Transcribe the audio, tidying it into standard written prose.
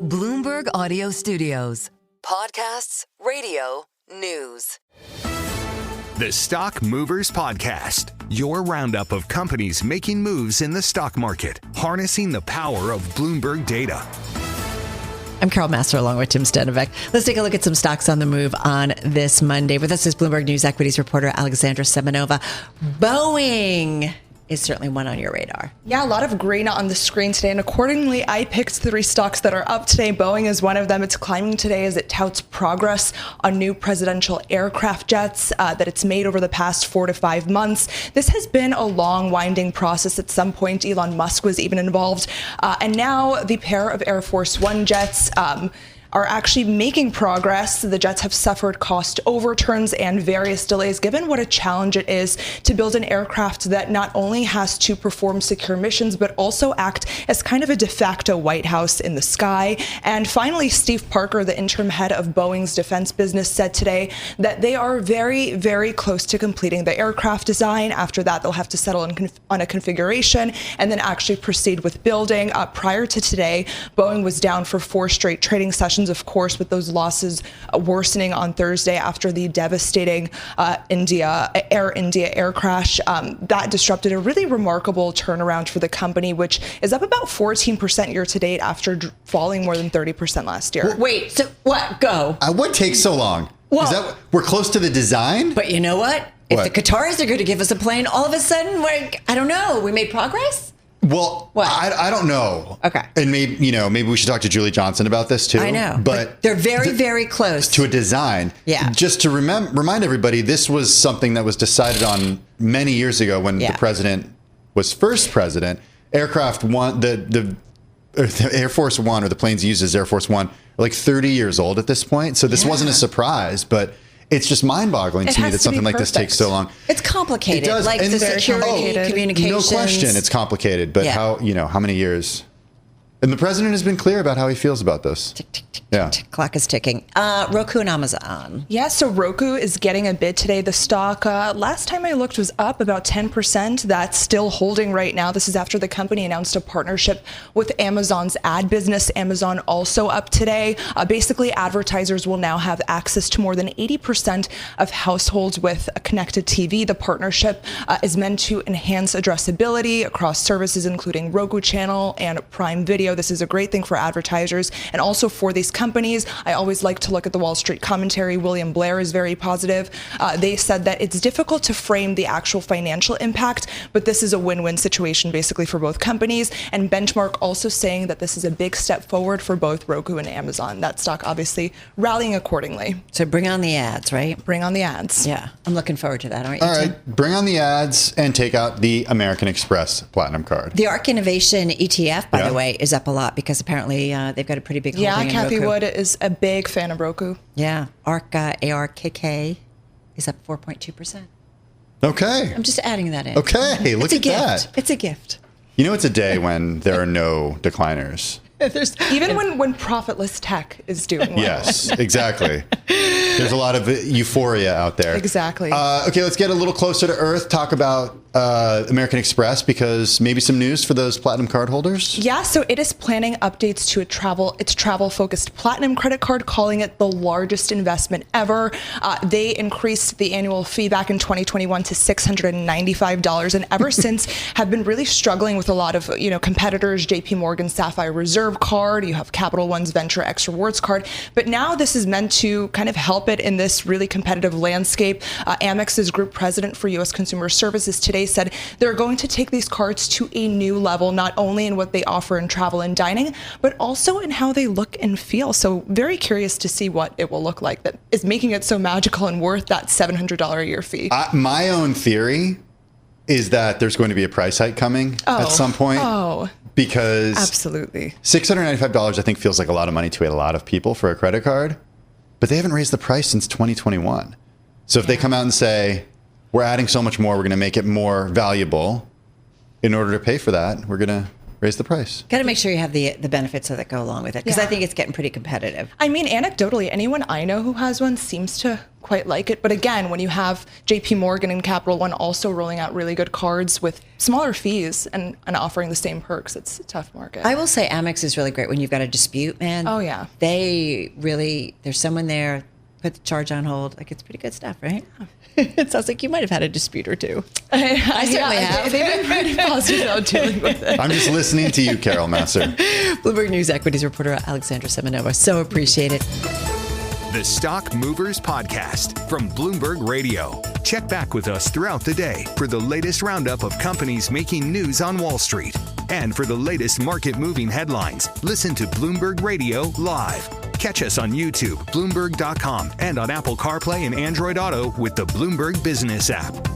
Bloomberg Audio Studios. Podcasts, radio, news. The Stock Movers Podcast, your roundup of companies making moves in the stock market, harnessing the power of Bloomberg data. I'm Carol Massar along with Tim Stenovec. Let's take a look at some stocks on the move on this Monday. With us is Bloomberg News equities reporter Alexandra Semenova. Boeing is certainly one on your radar. Yeah, a lot of green on the screen today, and accordingly, I picked 3 stocks that are up today. Boeing is one of them. It's climbing today as it touts progress on new presidential aircraft jets that it's made over the past 4 to 5 months. This has been a long, winding process. At some point, Elon Musk was even involved. And now the pair of Air Force One jets are actually making progress. The jets have suffered cost overturns and various delays, given what a challenge it is to build an aircraft that not only has to perform secure missions, but also act as kind of a de facto White House in the sky. And finally, Steve Parker, the interim head of Boeing's defense business, said today that they are very, very close to completing the aircraft design. After that, they'll have to settle on a configuration and then actually proceed with building. Prior to today, Boeing was down for 4 straight trading sessions, of course, with those losses worsening on Thursday after the devastating Air India air crash. That disrupted a really remarkable turnaround for the company, which is up about 14% year to date after falling more than 30% last year. Wait, so what? Go. What takes so long? Is that we're close to the design? But you know what? If the Qataris are going to give us a plane, all of a sudden, I don't know, we made progress? Well, I don't know. Okay. And maybe we should talk to Julie Johnson about this too. I know. But they're very, very close to a design. Yeah. Just to remind everybody, this was something that was decided on many years ago when the president was first president. Aircraft One, the Air Force One, or the planes used as Air Force One, are like 30 years old at this point. So this wasn't a surprise, but it's just mind-boggling to me that something like this takes so long. It's complicated. It does. Like the security, communications. No question, it's complicated. But how many years? And the president has been clear about how he feels about this. Tick, tick, tick, tick, tick. Clock is ticking. Roku and Amazon. Yeah, so Roku is getting a bid today. The stock, last time I looked, was up about 10%. That's still holding right now. This is after the company announced a partnership with Amazon's ad business. Amazon also up today. Basically, advertisers will now have access to more than 80% of households with a connected TV. The partnership is meant to enhance addressability across services, including Roku Channel and Prime Video. This is a great thing for advertisers and also for these companies. I always like to look at the Wall Street commentary. William Blair is very positive. They said that it's difficult to frame the actual financial impact, but this is a win-win situation basically for both companies. And Benchmark also saying that this is a big step forward for both Roku and Amazon. That stock obviously rallying accordingly. So bring on the ads, right? Bring on the ads. Yeah, I'm looking forward to that. Aren't you, All Tim? right, bring on the ads and take out the American Express Platinum Card. The ARK Innovation ETF, by the way, is up a lot because apparently they've got a pretty big holding in Kathy Roku. Wood is a big fan of Roku. Yeah, ARK, ARKK is up 4.2%. Okay. I'm just adding that in. Okay, look at that. It's a gift. You know, it's a day when there are no decliners. Even when profitless tech is doing well. Yes, exactly. There's a lot of euphoria out there. Exactly. Okay, let's get a little closer to earth. Talk about American Express, because maybe some news for those Platinum card holders. Yeah, so it is planning updates to its travel-focused Platinum credit card, calling it the largest investment ever. They increased the annual fee back in 2021 to $695, and ever since have been really struggling with a lot of competitors. JP Morgan Sapphire Reserve card, you have Capital One's Venture X Rewards card, but now this is meant to kind of help it in this really competitive landscape. Amex's group president for U.S. Consumer Services today said they're going to take these cards to a new level, not only in what they offer in travel and dining, but also in how they look and feel. So very curious to see what it will look like that is making it so magical and worth that $700 a year fee. My own theory is that there's going to be a price hike coming at some point. Because absolutely, $695 I think feels like a lot of money to a lot of people for a credit card, but they haven't raised the price since 2021. So if they come out and say, we're adding so much more, we're going to make it more valuable, in order to pay for that, we're going raise the price. Got to make sure you have the benefits that go along with it, because I think it's getting pretty competitive. I mean, anecdotally, anyone I know who has one seems to quite like it. But again, when you have JP Morgan and Capital One also rolling out really good cards with smaller fees and offering the same perks, it's a tough market. I will say Amex is really great when you've got a dispute, man. Oh, yeah. There's someone there, put the charge on hold. Like, it's pretty good stuff, right? It sounds like you might have had a dispute or two. I certainly have. They've been pretty positive about dealing with it. I'm just listening to you, Carol Masser. Bloomberg News equities reporter Alexandra Semenova. So appreciate it. The Stock Movers Podcast from Bloomberg Radio. Check back with us throughout the day for the latest roundup of companies making news on Wall Street. And for the latest market-moving headlines, listen to Bloomberg Radio live. Catch us on YouTube, Bloomberg.com, and on Apple CarPlay and Android Auto with the Bloomberg Business app.